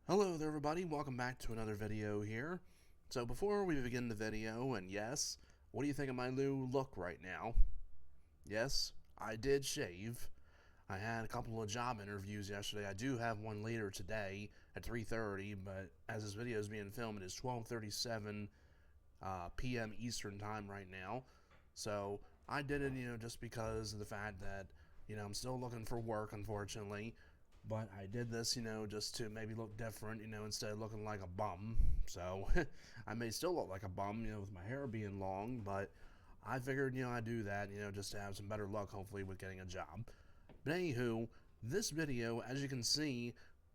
Hello there everybody, welcome back to another video here. So before we begin the video, and yes, what do you think of my new look right now? Yes, I did shave. I had a couple of job interviews yesterday. I do have one later today at 3:30, but as this video is being filmed, it is 12:37 p.m. Eastern time right now. So I did it, just because of the fact that, I'm still looking for work, unfortunately. But I did this, just to maybe look different, instead of looking like a bum. So I may still look like a bum, with my hair being long, but I figured, I'd do that, just to have some better luck, hopefully, with getting a job. But anywho, this video, as you can see,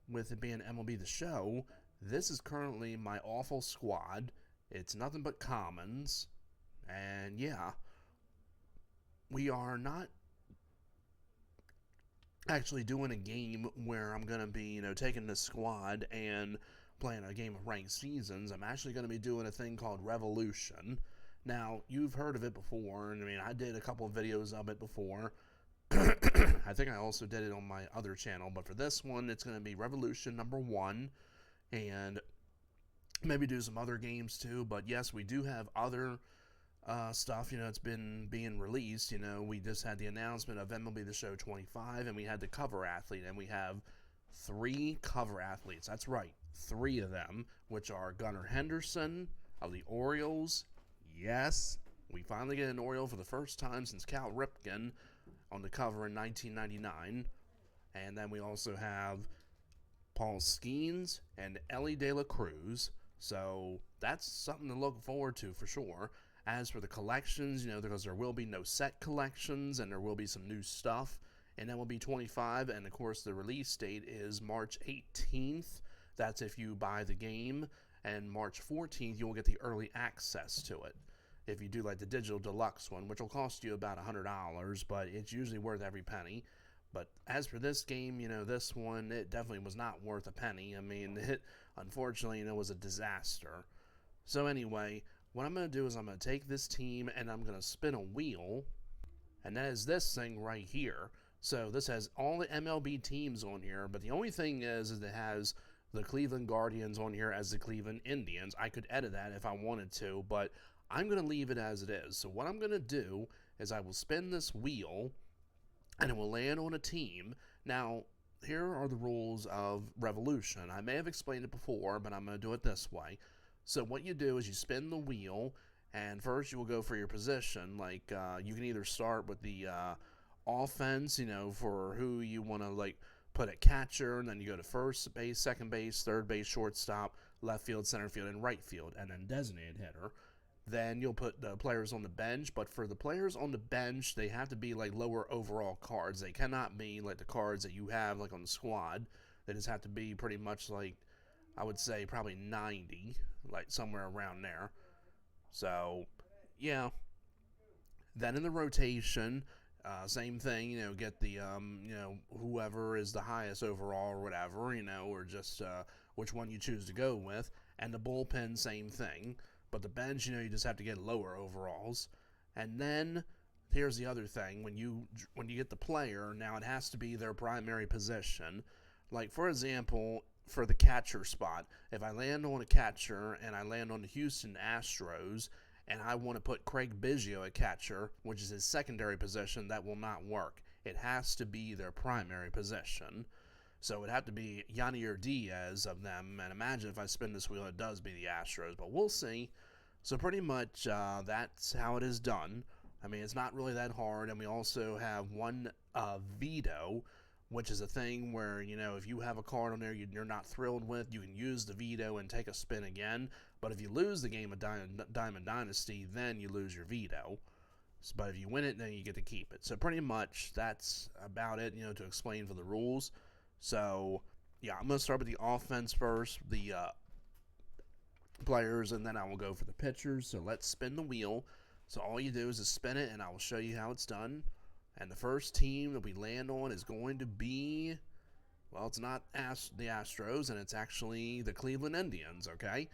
with it being MLB The Show, this is currently my awful squad. It's nothing but commons. And yeah, we are not actually doing a game where I'm going to be, taking this squad and playing a game of ranked seasons. I'm actually going to be doing a thing called Revolution. Now, you've heard of it before, and I did a couple of videos of it before. I think I also did it on my other channel, but for this one, it's going to be Revolution #1, and maybe do some other games too. But yes, we do have other stuff, it's been being released. We just had the announcement of MLB The Show 25, and we had the cover athlete, and we have 3 cover athletes. That's right, 3 of them, which are Gunnar Henderson of the Orioles. Yes, we finally get an Oriole for the first time since Cal Ripken on the cover in 1999. And then we also have Paul Skeens and Ellie De La Cruz. So that's something to look forward to for sure. As for the collections, because there will be no set collections and there will be some new stuff in MLB 25, and of course the release date is March 18th. That's if you buy the game, and March 14th you will get the early access to it. If you do like the digital deluxe one, which will cost you about $100, but it's usually worth every penny. But as for this game, this one, it definitely was not worth a penny. It unfortunately, was a disaster. So anyway, what I'm going to do is I'm going to take this team and I'm going to spin a wheel, and that is this thing right here. So this has all the MLB teams on here, but the only thing is it has the Cleveland Guardians on here as the Cleveland Indians. I could edit that if I wanted to, but I'm going to leave it as it is. So what I'm going to do is I will spin this wheel, and it will land on a team. Now, here are the rules of Revolution. I may have explained it before, but I'm going to do it this way. So what you do is you spin the wheel, and first you will go for your position. Like, you can either start with the offense, for who you want to, put at catcher, and then you go to first base, second base, third base, shortstop, left field, center field, and right field, and then designated hitter. Then you'll put the players on the bench, but for the players on the bench, they have to be, lower overall cards. They cannot be, the cards that you have, on the squad. They just have to be pretty much, I would say probably 90, somewhere around there. So, yeah. Then in the rotation, same thing, get the, whoever is the highest overall or whatever, or just which one you choose to go with. And the bullpen, same thing. But the bench, you just have to get lower overalls. And then here's the other thing. When you get the player, now it has to be their primary position. Like, for example, for the catcher spot, if I land on a catcher and I land on the Houston Astros and I want to put Craig Biggio at catcher, which is his secondary position, that will not work. It has to be their primary position. So it would have to be Yanier Diaz of them, and imagine if I spin this wheel, it does be the Astros, but we'll see. So pretty much that's how it is done. It's not really that hard, and we also have one veto, which is a thing where, if you have a card on there you're not thrilled with, you can use the veto and take a spin again. But if you lose the game of Diamond Dynasty, then you lose your veto. But if you win it, then you get to keep it. So pretty much that's about it, to explain for the rules. So, yeah, I'm going to start with the offense first, the players, and then I will go for the pitchers. So let's spin the wheel. So all you do is just spin it, and I will show you how it's done. And the first team that we land on is going to be, well, it's not the Astros, and it's actually the Cleveland Indians, okay?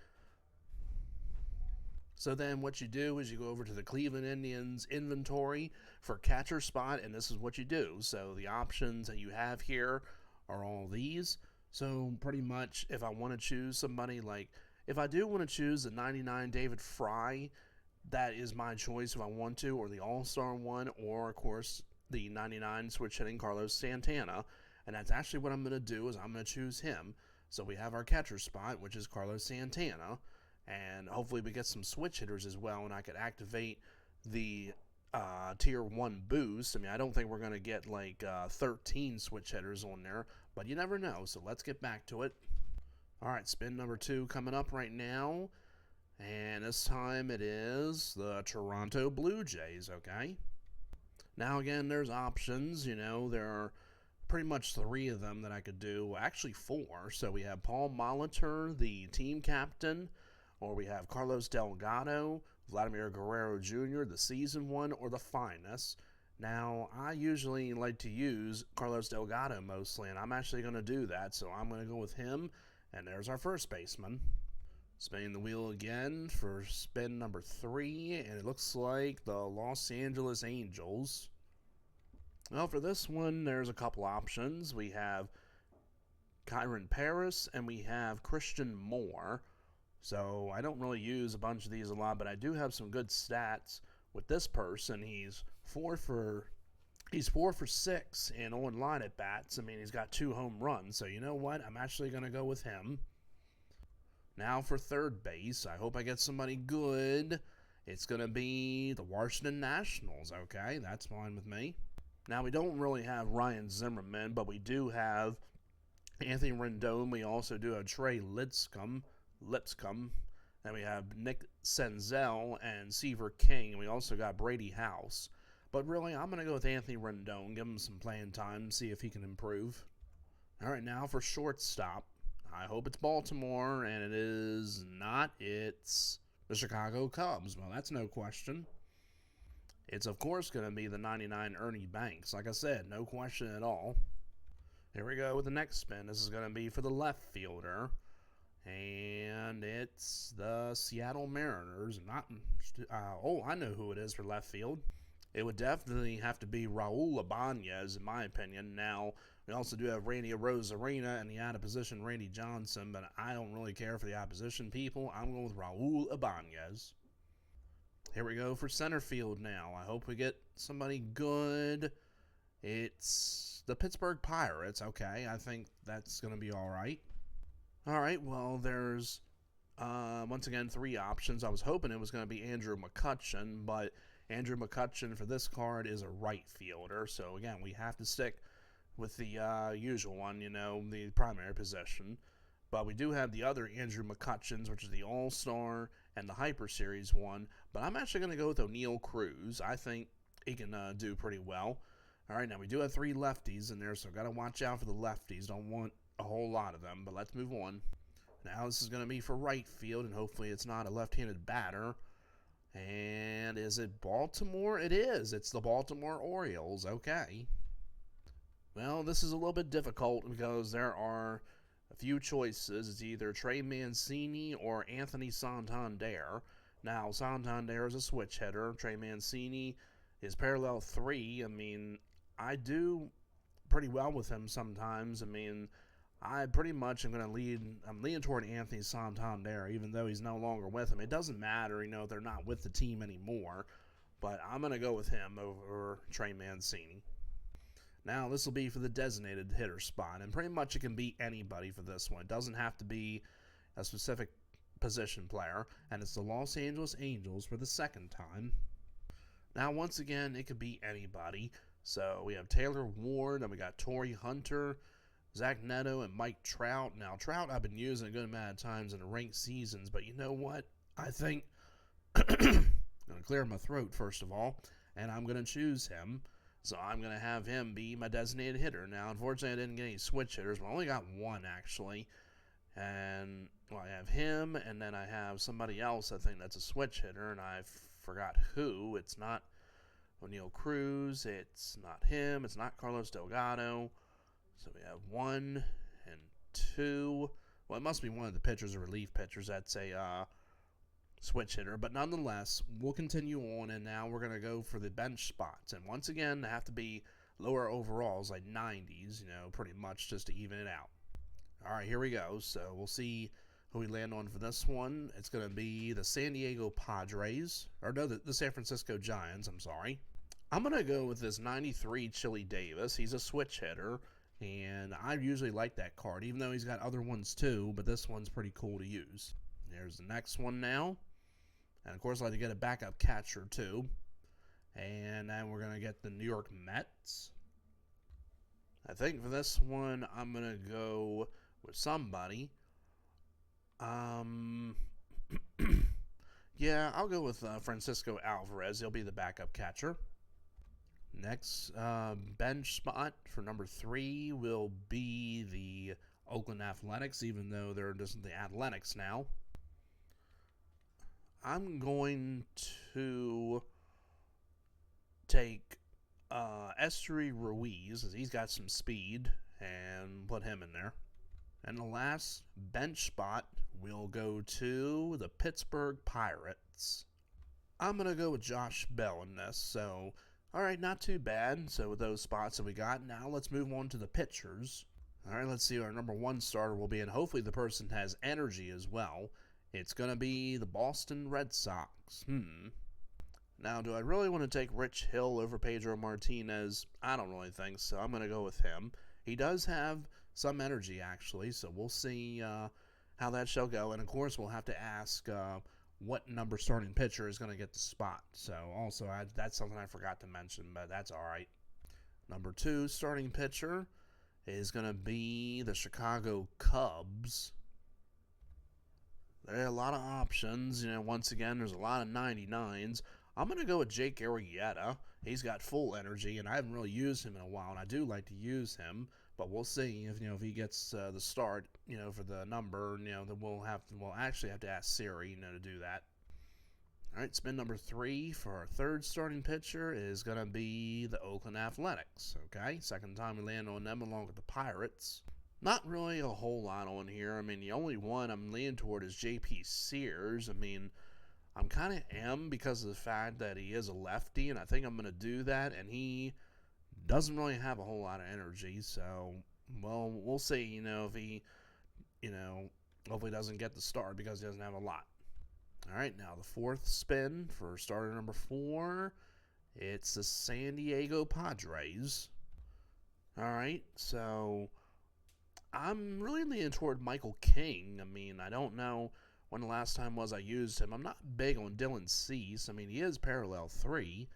So then what you do is you go over to the Cleveland Indians inventory for catcher spot, and this is what you do. So the options that you have here are all these. So pretty much, if I want to choose somebody, like if I do want to choose the 99 David Fry, that is my choice if I want to, or the All-Star one, or of course the 99 switch hitting Carlos Santana. And that's actually what I'm going to do, is I'm going to choose him. So we have our catcher spot, which is Carlos Santana, and hopefully we get some switch hitters as well, and I could activate the tier 1 boost. I mean, I don't think we're going to get like 13 switch hitters on there, but you never know. So let's get back to it. All right, spin number 2 coming up right now. And this time it is the Toronto Blue Jays, okay? Now, again, there's options. You know, there are pretty much 3 of them that I could do. Well, actually 4. So we have Paul Molitor, the team captain, or we have Carlos Delgado, Vladimir Guerrero Jr., the season one, or the finest. Now, I usually like to use Carlos Delgado mostly, and I'm actually going to do that. So I'm going to go with him, and there's our first baseman. Spinning the wheel again for spin number 3, and it looks like the Los Angeles Angels. Well, for this one, there's a couple options. We have Kyron Paris, and we have Christian Moore. So I don't really use a bunch of these a lot, but I do have some good stats with this person. He's 4 for 6 and on line at bats. I mean, he's got 2 home runs. So you know what? I'm actually going to go with him. Now for third base, I hope I get somebody good. It's going to be the Washington Nationals, okay? That's fine with me. Now, we don't really have Ryan Zimmerman, but we do have Anthony Rendon. We also do have Trey Lipscomb. Then we have Nick Senzel and Seaver King. And we also got Brady House. But really, I'm going to go with Anthony Rendon. Give him some playing time, see if he can improve. All right, now for shortstop. I hope it's Baltimore, and it is not. It's the Chicago Cubs. Well, that's no question. It's, of course, going to be the 99 Ernie Banks. Like I said, no question at all. Here we go with the next spin. This is going to be for the left fielder. And it's the Seattle Mariners. I know who it is for left field. It would definitely have to be Raul Ibanez, in my opinion. Now, we also do have Randy Arozarena and the out-of-position Randy Johnson, but I don't really care for the opposition people. I'm going with Raul Ibanez. Here we go for center field now. I hope we get somebody good. It's the Pittsburgh Pirates. Okay, I think that's going to be all right. All right, well, there's, once again, 3 options. I was hoping it was going to be Andrew McCutchen, but Andrew McCutchen for this card is a right fielder. So, again, we have to stick with the usual one, you know, the primary position. But we do have the other Andrew McCutchens, which is the All-Star and the Hyper Series one. But I'm actually going to go with O'Neal Cruz. I think he can do pretty well. All right, now we do have 3 lefties in there, so got to watch out for the lefties. Don't want a whole lot of them, but let's move on. Now this is going to be for right field, and hopefully it's not a left-handed batter. And is it Baltimore? It is. It's the Baltimore Orioles. Okay. Well, this is a little bit difficult because there are a few choices. It's either Trey Mancini or Anthony Santander. Now, Santander is a switch hitter. Trey Mancini is parallel 3. I mean, I do pretty well with him sometimes. I mean, I pretty much am going to I'm leaning toward Anthony Santander, even though he's no longer with him. It doesn't matter, you know, they're not with the team anymore. But I'm going to go with him over Trey Mancini. Now, this will be for the designated hitter spot, and pretty much it can be anybody for this one. It doesn't have to be a specific position player, and it's the Los Angeles Angels for the second time. Now, once again, it could be anybody. So, we have Taylor Ward, and we got Torrey Hunter, Zach Neto, and Mike Trout. Now, Trout I've been using a good amount of times in the ranked seasons, but you know what? I think I'm going to clear my throat, first of all, and I'm going to choose him. So I'm going to have him be my designated hitter. Now, unfortunately, I didn't get any switch hitters. I only got 1, actually. And, well, I have him, and then I have somebody else, I think that's a switch hitter, and I forgot who. It's not O'Neal Cruz. It's not him. It's not Carlos Delgado. So we have 1 and 2. Well, it must be one of the pitchers or relief pitchers. That's a switch hitter, but nonetheless, we'll continue on, and now we're going to go for the bench spots. And once again, they have to be lower overalls, like 90s, you know, pretty much just to even it out. All right, here we go. So we'll see who we land on for this one. It's going to be the San Diego Padres. Or no, the San Francisco Giants, I'm sorry. I'm going to go with this 93 Chili Davis. He's a switch hitter, and I usually like that card, even though he's got other ones too, but this one's pretty cool to use. There's the next one now. And, of course, I like to get a backup catcher too. And then we're going to get the New York Mets. I think for this one, I'm going to go with somebody. Yeah, I'll go with Francisco Alvarez. He'll be the backup catcher. Next bench spot for number 3 will be the Oakland Athletics, even though they're just the Athletics now. I'm going to take Esteury Ruiz, as he's got some speed, and put him in there. And the last bench spot will go to the Pittsburgh Pirates. I'm going to go with Josh Bell in this, so all right, not too bad. So with those spots that we got, now let's move on to the pitchers. All right, let's see what our number 1 starter will be, and hopefully the person has energy as well. It's going to be the Boston Red Sox. Now, do I really want to take Rich Hill over Pedro Martinez? I don't really think so. I'm going to go with him. He does have some energy, actually, so we'll see how that shall go. And, of course, we'll have to ask what number starting pitcher is going to get the spot. So, also, that's something I forgot to mention, but that's all right. Number 2 starting pitcher is going to be the Chicago Cubs. There are a lot of options. Once again, there's a lot of 99s. I'm going to go with Jake Arrieta. He's got full energy, and I haven't really used him in a while, and I do like to use him. But we'll see if he gets the start, for the number. Then we'll actually have to ask Siri, to do that. All right, spin number 3 for our 3rd starting pitcher is going to be the Oakland Athletics. Okay, second time we land on them along with the Pirates. Not really a whole lot on here. The only one I'm leaning toward is J.P. Sears. I'm kind of because of the fact that he is a lefty, and I think I'm going to do that, and he doesn't really have a whole lot of energy, so, well, we'll see, if he, hopefully doesn't get the start because he doesn't have a lot. All right, now the 4th spin for starter number 4, it's the San Diego Padres. All right, so I'm really leaning toward Michael King. I don't know when the last time was I used him. I'm not big on Dylan Cease. He is parallel 3,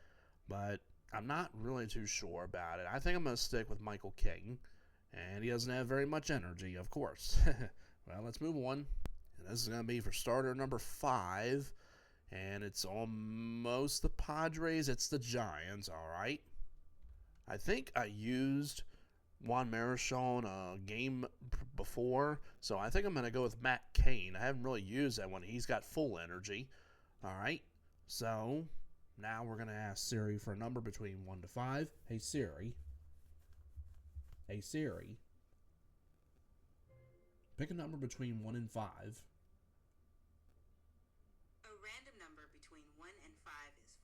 but I'm not really too sure about it. I think I'm going to stick with Michael King, and he doesn't have very much energy, of course. Well, let's move on. And this is going to be for starter number 5, and it's almost the Padres. It's the Giants, all right? I think I used Juan Marichal in a game before, so I think I'm going to go with Matt Cain. I haven't really used that one. He's got full energy. All right, so now we're going to ask Siri for a number between 1 to 5. Hey, Siri. Hey, Siri. Pick a number between 1 and 5. A random number between 1 and 5 is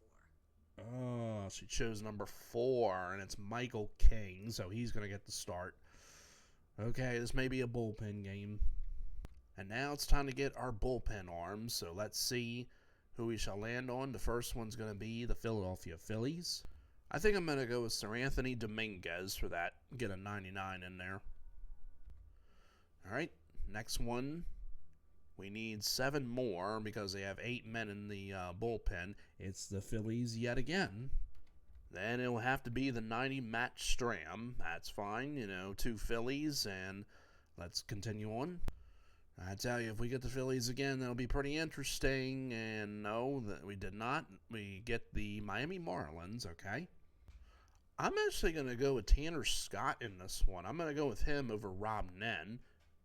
4. Oh, she chose number 4, and it's Michael King, so he's going to get the start. Okay, this may be a bullpen game. And now it's time to get our bullpen arms, so let's see who we shall land on. The first one's going to be the Philadelphia Phillies. I think I'm going to go with Sir Anthony Dominguez for that. Get a 99 in there. All right, next one. We need 7 more because they have 8 men in the bullpen. It's the Phillies yet again. Then it will have to be the 90 Matt Stram. That's fine, 2 Phillies, and let's continue on. I tell you, if we get the Phillies again, that'll be pretty interesting. And no, that we did not. We get the Miami Marlins, okay? I'm actually going to go with Tanner Scott in this one. I'm going to go with him over Rob Nen.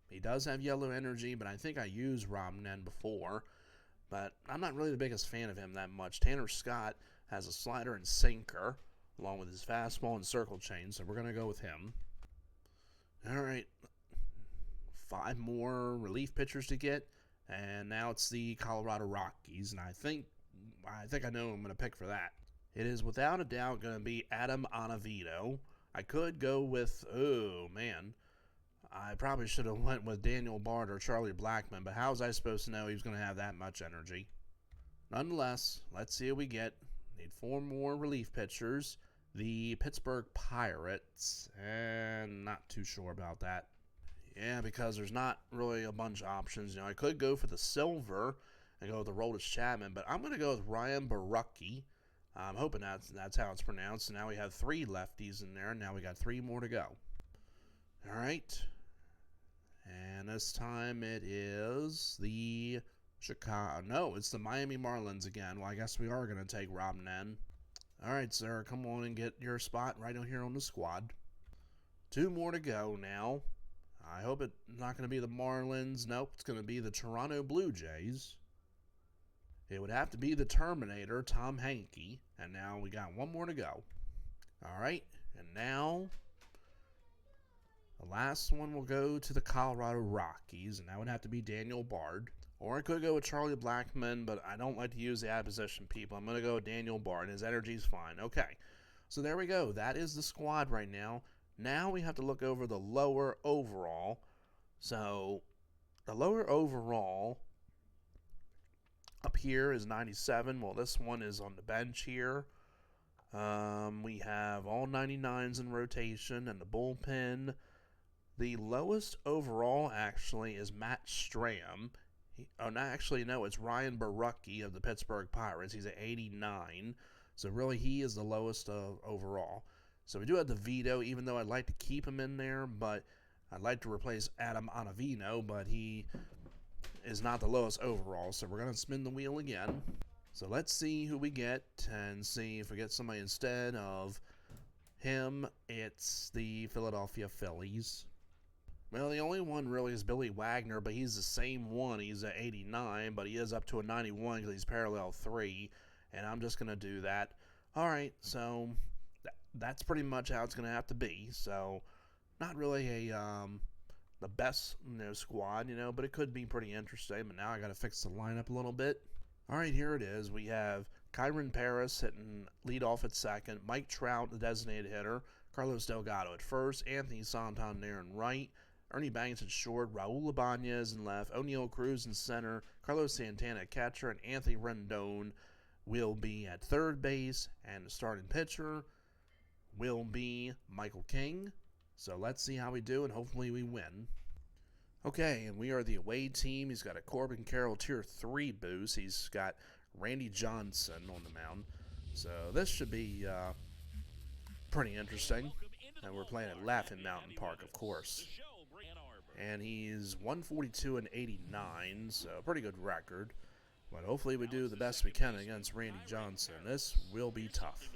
He does have yellow energy, but I think I used Rob Nen before. But I'm not really the biggest fan of him that much. Tanner Scott has a slider and sinker, along with his fastball and circle change, so we're going to go with him. All right. 5 more relief pitchers to get, and now it's the Colorado Rockies, and I think I know who I'm going to pick for that. It is without a doubt going to be Adam Ottavino. I could go with, I probably should have went with Daniel Bard or Charlie Blackmon, but how was I supposed to know he was going to have that much energy? Nonetheless, let's see what we get. Need 4 more relief pitchers. The Pittsburgh Pirates, and not too sure about that. Yeah, because there's not really a bunch of options. I could go for the silver and go with the Roldis Chapman, but I'm going to go with Ryan Barucki. I'm hoping that's how it's pronounced. So now we have 3 lefties in there. Now we got 3 more to go. All right. And this time it is the Chicago. No, it's the Miami Marlins again. Well, I guess we are going to take Rob Nen. All right, sir, come on and get your spot right here on the squad. 2 more to go now. I hope it's not going to be the Marlins. Nope, it's going to be the Toronto Blue Jays. It would have to be the Terminator, Tom Henke. And now we got 1 more to go. All right, and now the last one will go to the Colorado Rockies, and that would have to be Daniel Bard. Or I could go with Charlie Blackmon, but I don't like to use the opposition people. I'm going to go with Daniel Bard. His energy's fine. Okay, so there we go. That is the squad right now. Now we have to look over the lower overall. So the lower overall up here is 97. Well, this one is on the bench here. We have all 99s in rotation and the bullpen. The lowest overall actually is Matt Strahm. It's Ryan Barucki of the Pittsburgh Pirates. He's at 89. So really, he is the lowest overall. So we do have the veto, even though I'd like to keep him in there, but I'd like to replace Adam Ottavino, but he is not the lowest overall. So we're going to spin the wheel again. So let's see who we get and see if we get somebody instead of him. It's the Philadelphia Phillies. Well, the only one really is Billy Wagner, but he's the same one. He's at 89, but he is up to a 91 because he's parallel 3, and I'm just going to do that. All right, so that's pretty much how it's going to have to be. So not really the best squad, but it could be pretty interesting. But now I got to fix the lineup a little bit. All right, here it is. We have Kyron Paris hitting lead off at second, Mike Trout, the designated hitter, Carlos Delgado at first, Anthony Santander in right, Ernie Banks at short, Raul Ibanez in left, O'Neal Cruz in center, Carlos Santana at catcher, and Anthony Rendon will be at third base, and the starting pitcher will be Michael King. So let's see how we do, and hopefully we win. Okay, and we are the away team. He's got a Corbin Carroll Tier 3 boost. He's got Randy Johnson on the mound. So this should be pretty interesting. And we're playing at Laughing Mountain Park, of course. And he's 142 and 89, so pretty good record. But hopefully we do the best we can against Randy Johnson. This will be tough.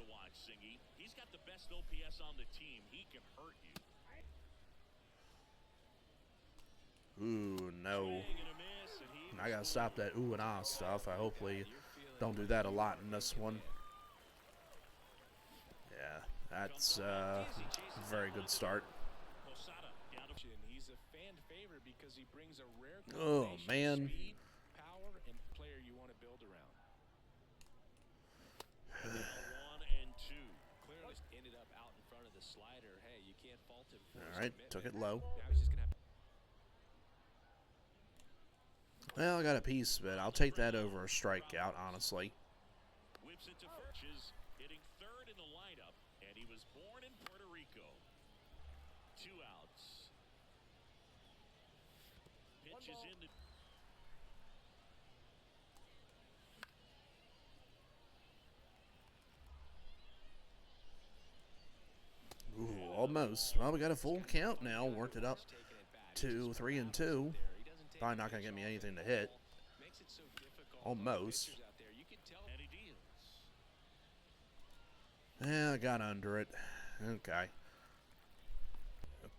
He's got the best OPS on the team. He can hurt you. Ooh, no. I gotta stop that ooh and ah stuff. I hopefully don't do that a lot in this one. Yeah, that's a very good start. Oh, man. All right, took it low. Well, I got a piece of it. I'll take that over a strikeout, honestly. Whips it to Furches, hitting third in the lineup, and he was born in Puerto Rico. 2 outs. Pitches in the Ooh, almost. Well, we got a full count now. Worked it up to 3-2. Probably not going to get me anything to hit. Almost. Yeah, I got under it. Okay.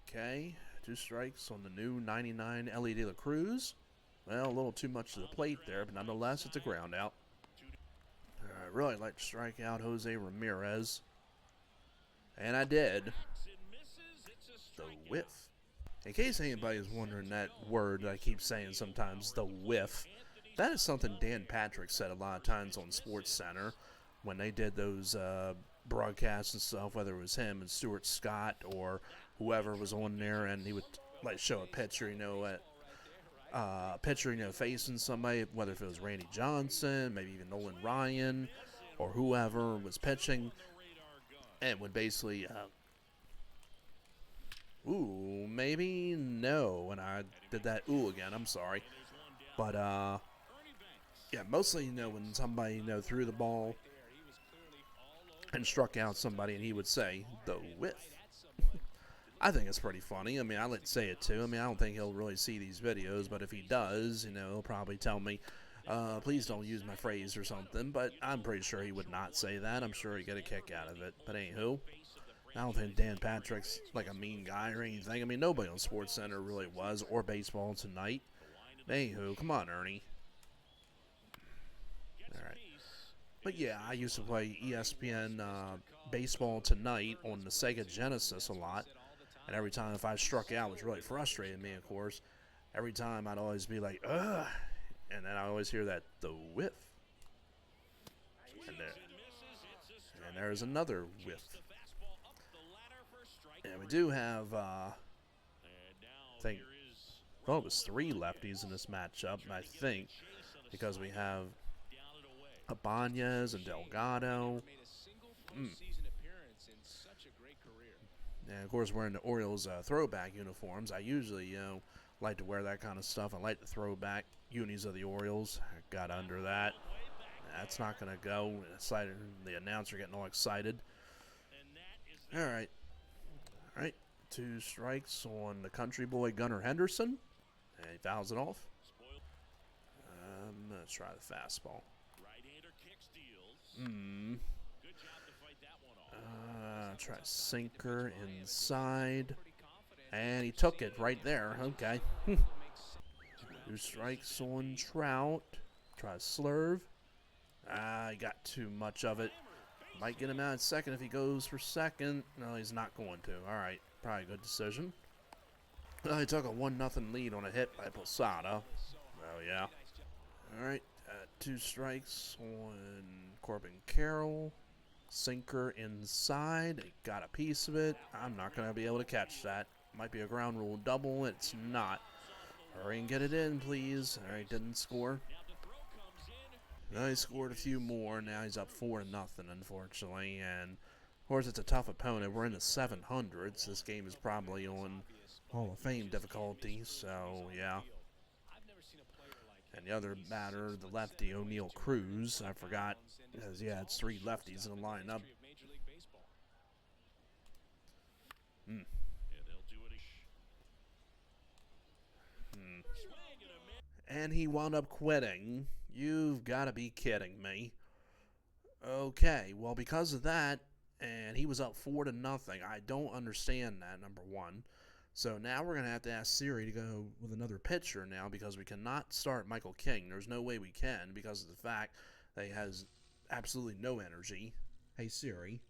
Okay. 2 strikes on the new 99 Ellie De La Cruz. Well, a little too much to the plate there, but nonetheless, it's a ground out. I'd really like to strike out Jose Ramirez. And I did. The whiff. In case anybody is wondering that word I keep saying sometimes, the whiff, that is something Dan Patrick said a lot of times on Sports Center when they did those broadcasts and stuff, whether it was him and Stuart Scott or whoever was on there, and he would like show a picture, facing somebody, whether if it was Randy Johnson, maybe even Nolan Ryan, or whoever was pitching, and would basically, ooh, maybe no, and I did that ooh again, I'm sorry, but, yeah, mostly, when somebody, threw the ball and struck out somebody, and he would say, the whiff. I think it's pretty funny. I mean, I like to say it too. I mean, I don't think he'll really see these videos, but if he does, he'll probably tell me, please don't use my phrase or something, but I'm pretty sure he would not say that. I'm sure he'd get a kick out of it. But anywho, I don't think Dan Patrick's like a mean guy or anything. I mean, nobody on SportsCenter really was, or Baseball Tonight. Anywho, come on, Ernie. Alright. But yeah, I used to play ESPN Baseball Tonight on the Sega Genesis a lot. And every time if I struck out, which really frustrated me, of course, every time I'd always be like, ugh. And then I always hear that, the whiff. And there's another whiff. And we do have, I think, well, it was 3 lefties in this matchup, I think, because we have Ibanez and Delgado. And, of course, we're in the Orioles throwback uniforms. I usually, like to wear that kind of stuff. I like the throwback unis of the Orioles. I got under that. That's not going to go. The announcer getting all excited. All right. 2 strikes on the country boy Gunnar Henderson. And he fouls it off. I'm going to try the fastball. Try sinker inside. And he took it right there. Okay. 2 strikes on Trout. Try slurve. He got too much of it. Might get him out at second if he goes for second. No, he's not going to. Alright. Probably a good decision. He took a 1-0 lead on a hit by Posada. Oh, yeah. Alright. 2 strikes on Corbin Carroll. Sinker inside. He got a piece of it. I'm not going to be able to catch that. Might be a ground rule double. It's not. Hurry and get it in, please. All right, didn't score. Now he scored a few more. Now he's up 4-0, unfortunately. And, of course, it's a tough opponent. We're in the 700s. This game is probably on Hall of Fame difficulty. So, yeah. And the other batter, the lefty, O'Neal Cruz. I forgot. Because, yeah, it's 3 lefties in a lineup. And he wound up quitting. You've got to be kidding me. Okay, well, because of that, and he was up 4-0. I don't understand that, number one. So now we're going to have to ask Siri to go with another pitcher now because we cannot start Michael King. There's no way we can because of the fact that he has absolutely no energy. Hey, Siri.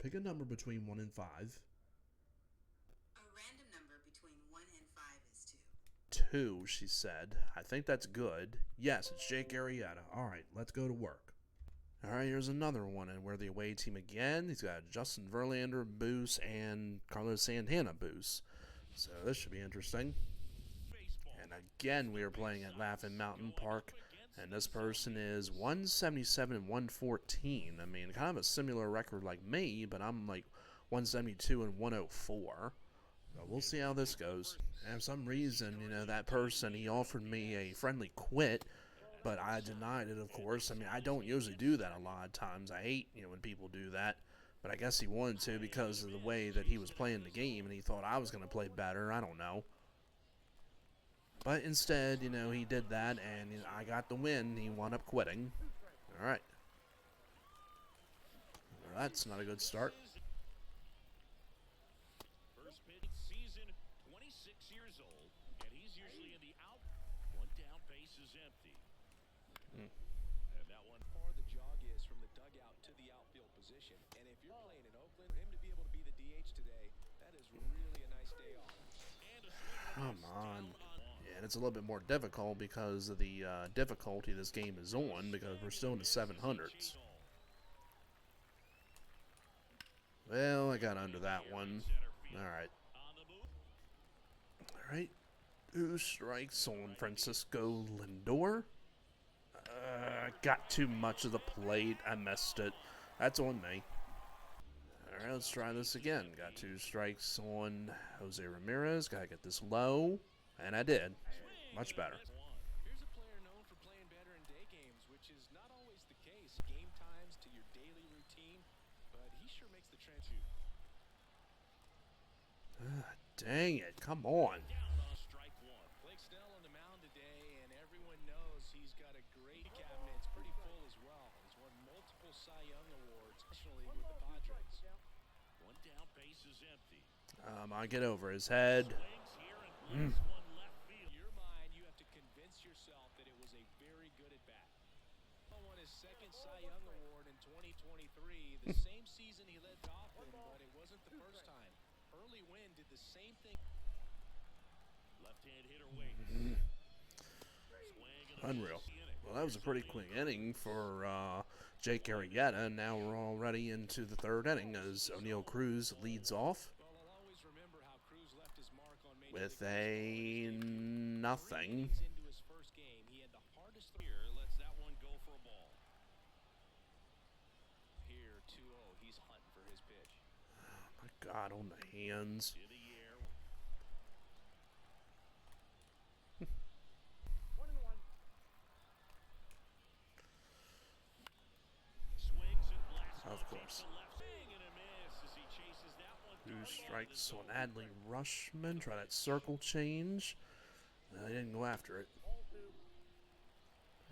Pick a number between 1 and 5. A random number between 1 and 5 is 2. 2, she said. I think that's good. Yes, it's Jake Arrieta. All right, let's go to work. All right, here's another one, and we're the away team again. He's got Justin Verlander, Boos, and Carlos Santana, Boos. So this should be interesting. And again, we are playing at Laughing Mountain Park, and this person is 177 and 114. I mean, kind of a similar record like me, but I'm like 172 and 104. So we'll see how this goes. And for some reason, that person, he offered me a friendly quit, but I denied it, of course. I mean, I don't usually do that a lot of times. I hate, when people do that. But I guess he wanted to because of the way that he was playing the game, and he thought I was going to play better. I don't know. But instead, he did that, and I got the win. He wound up quitting. All right. Well, that's not a good start. First pitch season, 26 years old, and he's usually in the out. 1 down, base is empty. And that one far the jog is from the dugout to the outfield position. And if you're playing in Oakland, for him to be able to be the DH today, that is really a nice day off. Come on. Yeah, and it's a little bit more difficult because of the difficulty this game is on, because we're still in the 700s. Well, I got under that one. All right. Alright. 2 strikes on Francisco Lindor. Got too much of the plate. I missed it. That's on me. Alright, let's try this again. Got 2 strikes on Jose Ramirez. Gotta get this low. And I did. Much better. Here's a player known for playing better in day games, which is not always the case. Game times to your daily routine, but he sure makes the transition. Dang it. Come on. Strike one. Blake Snell on the mound today, and everyone knows he's got a great cabinet. It's pretty full as well. He's won multiple Cy Young awards, especially with the Padres. One down, base is empty. I get over his head. Swings here and blows one left field. In your mind, you have to convince yourself that it was a very good at bat. He won his second Cy Young award in 2023, the same season he led Kaufman, but it wasn't the first time. Early Wynn did the same thing. Left-hand hitter waits. Swing and a Unreal. miss. The inning. Well, that was a pretty quick inning for Jake Arrieta. Now we're already into the 3rd inning as O'Neal Cruz leads off Well, I'll always remember how Cruz left his mark on Major with League a nothing. into his first game. He had the hardest Here lets that one go for a ball. here, 2-0. He's hunting for his pitch. My God, on the hands. In the air. Swings and blasts. Of one course. deep to left. Swing and a miss as he chases that one. 2 down the strikes zone. on Adley Rushman. Try that circle change. They didn't go after it.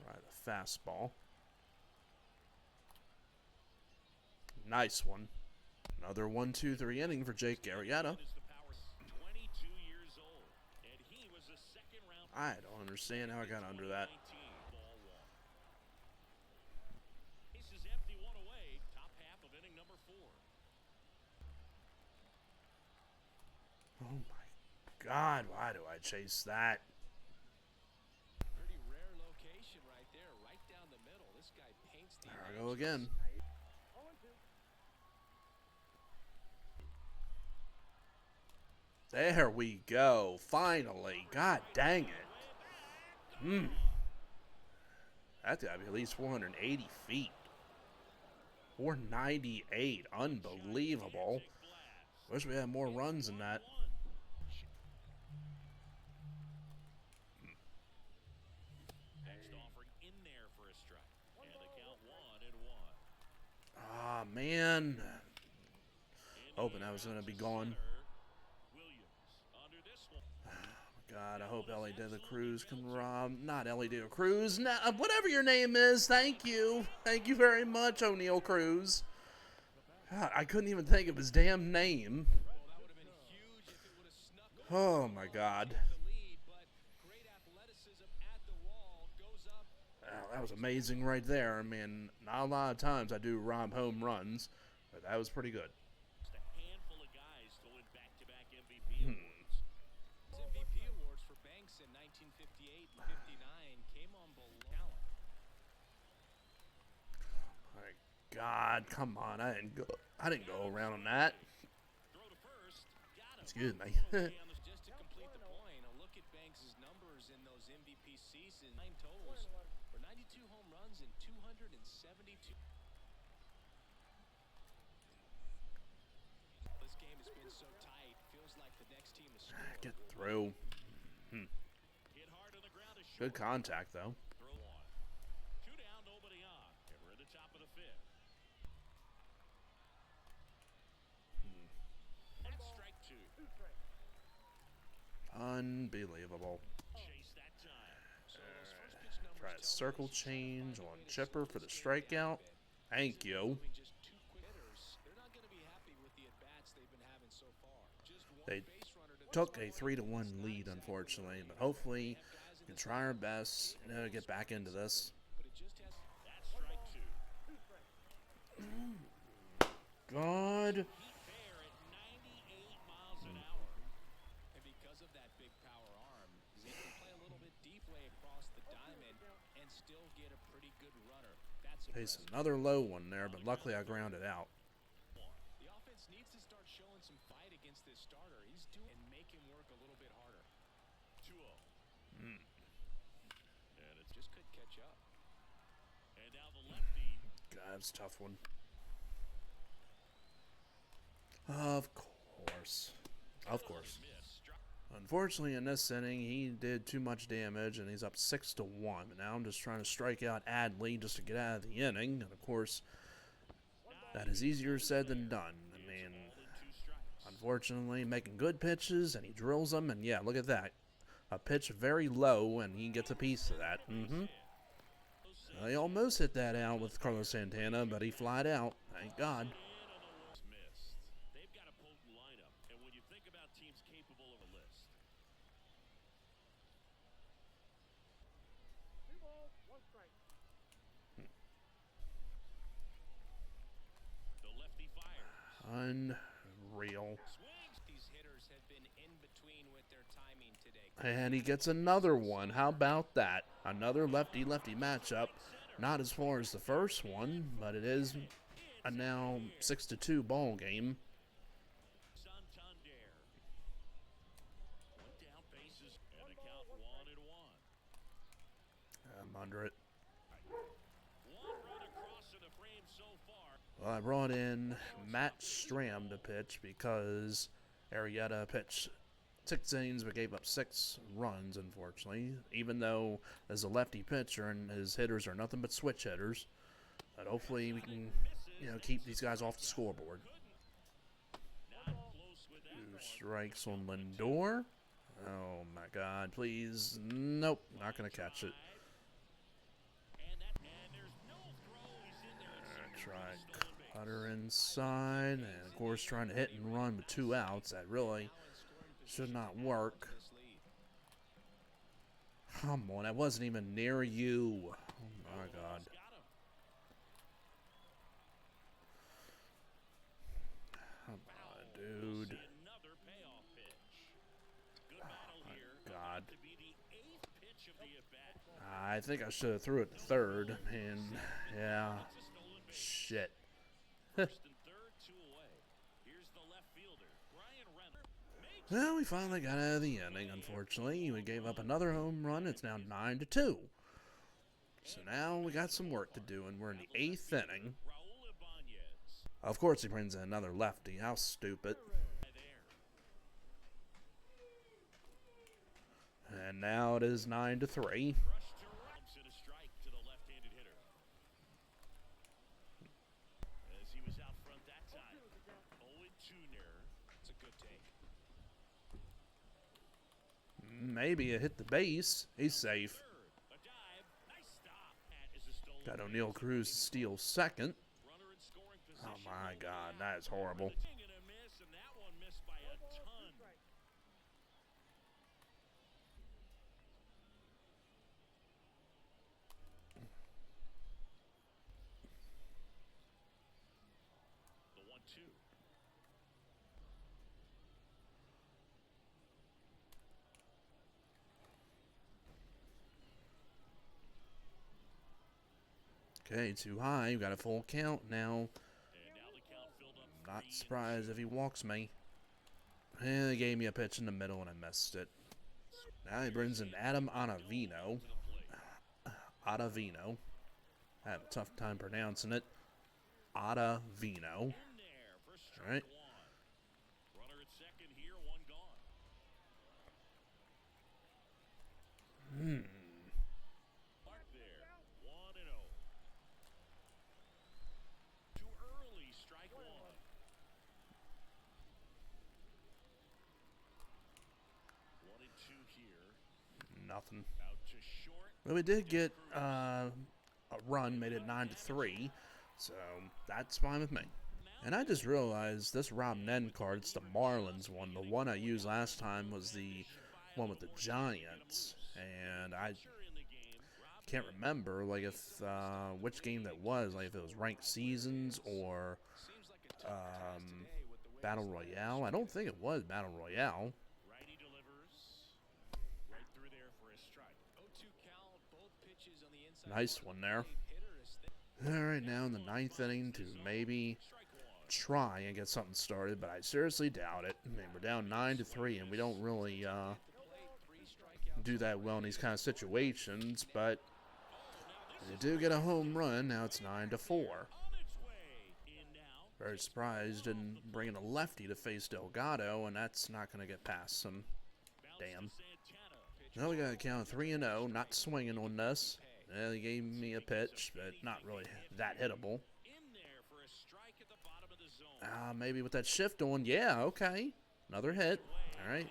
Try the fastball. Nice one. Another 1-2-3 inning for Jake Arrieta. Is the power. 22 years old, and he was a second round. I don't understand how I got under that. 2019, ball one. Base is empty, one away. Top half of inning number 4. Oh my God, why do I chase that? Pretty rare location right there, right down the middle. This guy paints the There I go again. There we go. Finally. God dang it. That's got to be at least 480 feet. 498. Unbelievable. Wish we had more runs than that. Next offering in there for a strike. And the count 1-1. Ah, man. Hoping I was going to be gone. Williams under this one. God, I hope Ellie De La Cruz can not Ellie De La Cruz. Whatever your name is, thank you. Thank you very much, O'Neal Cruz. God, I couldn't even think of his damn name. Well, that would have been huge if it would have snuck over Oh, my God. the lead, but great athleticism at the wall goes up. Oh, that was amazing right there. I mean, not a lot of times I do rob home runs, but that was pretty good. Just a handful of guys to win back-to-back MVP awards. His MVP awards for Banks in 1958 and 59 came on below talent. My God, come on. I didn't go around on that. Throw to first. Got him. Excuse me. Just to complete the point, a look at Banks' numbers in those MVP seasons. 9 totals for 92 home runs and 272. This game has been so tight. Feels like the next team is scoring. Get through. Hit hard on the ground is Good short. contact, though. Throw one. 2 down, nobody on. And we're at the top of the 5th. That's strike 2. Unbelievable. Chase that time. So those first pitch numbers Try a tell me circle this is change finding on ways Chipper to for the stand strikeout. out a bit. Thank you. Moving just 2 quick hitters, they're not going to be happy with the at-bats they've been having so far. Just one They base runner to Took a score. 3-1 lead, unfortunately, but hopefully we can try our best to get back into this. But it just has That's strike 2. God. Heat bear at 98 miles an hour. And because of that big power arm, he's able to play a little bit deep way across the diamond and still get a pretty good runner. That's Face impressive. another low one there, but luckily I grounded out. The offense needs to start showing some fight against this starter. He's doing and make him work a little bit harder. catch up. And now the lefty. God, that's a tough one. Of course. Of course. Unfortunately, in this inning, he did too much damage, and he's up 6-1. Now I'm just trying to strike out Adley just to get out of the inning. And, of course, that is easier said than done. I mean, unfortunately, making good pitches, and he drills them. And, yeah, look at that. A pitch very low, and he gets a piece of that. He almost hit that out with Carlos Santana, but he flied out. Thank God. They've got a potent lineup, and when you think about teams capable of a list. The lefty fires. Unreal. Swings. These hitters have been in between with their timing today. And he gets another one. How about that? Another lefty-lefty matchup. Not as far as the first one, but it is a now 6-2 ball game. Santander. Went down bases and the count 1-1. I'm under it. One run across in the frame so far. Well, I brought in Matt Stram to pitch because Arrieta pitched 6 innings but gave up 6 runs, unfortunately. Even though as a lefty pitcher and his hitters are nothing but switch hitters, but hopefully we can, keep these guys off the scoreboard. Not close with that 2 one. strikes on Lindor. Oh my God! Please, nope, not gonna catch it. And there's no throw. He's in there. It's Tried cutter inside, and of course trying to hit and run with 2 outs. That really should not work. Come on, I wasn't even near you. Oh my God. Come on, dude. Another payoff pitch. Good battle here. God. To be the 8th pitch of the at-bat. I think I should have threw it to third, and yeah, shit. First and third, 2 away. Here's the left fielder, Brian Renner. Makes Well, we finally got out of the inning, unfortunately. We gave up another home run. It's now 9-2. So now we got some work to do, and we're in the 8th inning. Raul Ibanez. Of course, he brings in another lefty. How stupid. There. And now it is 9-3. Rush to right. And a strike to the left-handed hitter. As he was out front that time. 0-2 near. It's a good take. Maybe it hit the base. He's safe. Third. A dive. Nice stop. That is a stolen Got base. O'Neal Cruz to steal second. Runner in scoring Oh position. my God, that is horrible. Swing and a miss, and that one missed by a ton. The 1-2. Okay, too high. We got a full count now. And now the count filled up. Not 3-2. surprised if he walks me. And they gave me a pitch in the middle and I missed it. Now he brings in Adam Ottavino. Ottavino. I have a tough time pronouncing it. Ottavino. In there for strike All right. 1. Runner at second here, 1 gone. Mark there, 1-0. Too early, strike 1. 1-2 here. Nothing. Out to short. Well, we did get a run, made it 9-3. So that's fine with me. And I just realized this Rob Nen card, it's the Marlins one. The one I used last time was the one with the Giants. And I can't remember like if which game that was, like if it was ranked seasons or Battle Royale. I don't think it was Battle Royale. Righty delivers. Right through there for a strike. 0-2 count, both pitches on the inside. Nice one there. Hitter is All right, now in the 9th inning to maybe try and get something started, but I seriously doubt it. I mean, we're down 9-3, and we don't really do that well in these kind of situations, but They do get a home run. Now it's 9-4. on its way. In now. Very surprised didn't bring in a lefty to face Delgado, and that's not going to get past him. Damn. Now we got to count 3-0. Not swinging on this. They gave me a pitch, but not really that hittable. In there for a strike at the bottom of the zone. Maybe with that shift on. Yeah, okay. Another hit. All right.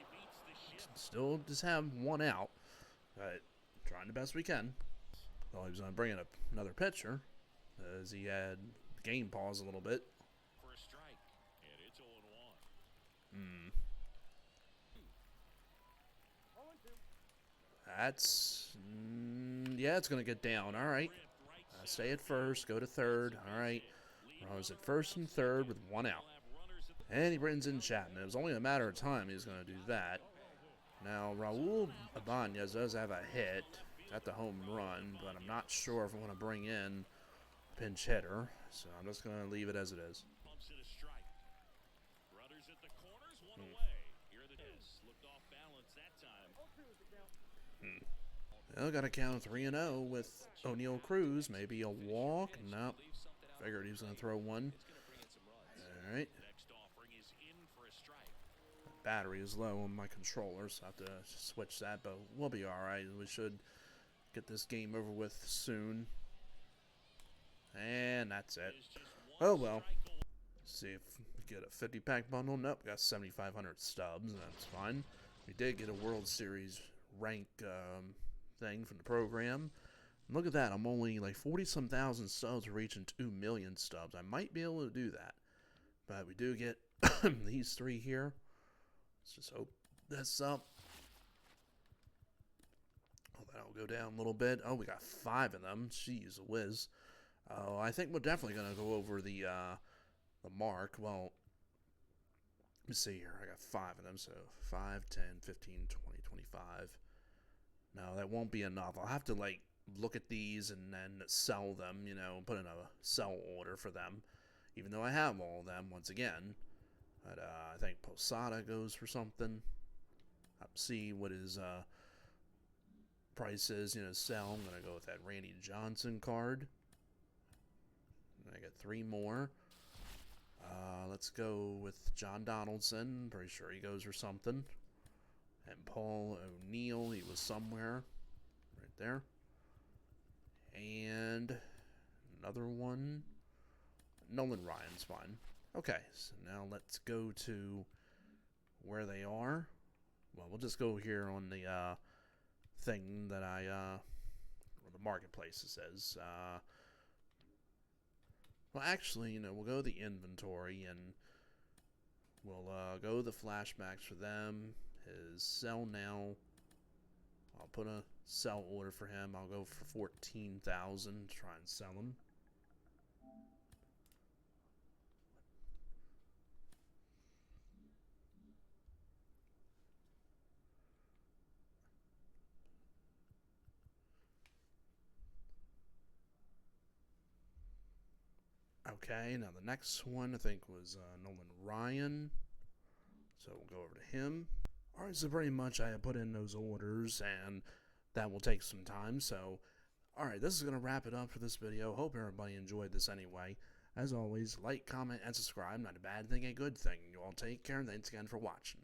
Still just have one out, but trying the best we can. Thought he was going to bring in another pitcher, as he had the game pause a little bit. For a strike. And it's 0-1. That's, yeah, it's going to get down. All right. Stay at first, go to third. All right. I was at first and third with one out. And he brings in Chapman. It was only a matter of time he was going to do that. Now, Raul Ibanez does have a hit at the home run, but I'm not sure if I want to bring in a pinch hitter. So I'm just going to leave it as it is. Bumps it a strike. Runners at the corners, one away. Here are the discs. Looked off balance that time. Well, got to count 3-0 with O'Neal Cruz. Maybe a walk. No. Figured he was going to throw one. All right. Next offering is in for a strike. Battery is low on my controller, so I have to switch that, but we'll be all right. We should get this game over with soon. And that's it. Oh, well. See if we get a 50-pack bundle. Nope, got 7,500 stubs. That's fine. We did get a World Series rank thing from the program. And look at that. I'm only like 40-some thousand subs reaching 2 million stubs. I might be able to do that. But we do get these three here. Let's just hope this up. Oh, that'll go down a little bit. Oh, we got 5 of them. Jeez whiz. Oh, I think we're definitely going to go over the mark. Well, let me see here. I got 5 of them. So 5, 10, 15, 20, 25. No, that won't be enough. I'll have to, like, look at these and then sell them, you know, put in a sell order for them. Even though I have all of them, once again. But I think Posada goes for something. I'll see what his price is, you know, sell. I'm going to go with that Randy Johnson card. And I got 3 more. Let's go with John Donaldson. Pretty sure he goes for something. And Paul O'Neill, he was somewhere. Right there. And another one. Nolan Ryan's fine. Okay, so now let's go to where they are. Well, we'll just go here on the thing that or the marketplace, it says. Well, actually, you know, we'll go to the inventory and we'll go to the flashbacks for them. His sell now. I'll put a sell order for him. I'll go for 14,000 to try and sell him. Okay, now the next one I think was Nolan Ryan. So we'll go over to him. Alright, so pretty much I have put in those orders and that will take some time. So, alright, this is going to wrap it up for this video. Hope everybody enjoyed this anyway. As always, like, comment, and subscribe. Not a bad thing, a good thing. You all take care and thanks again for watching.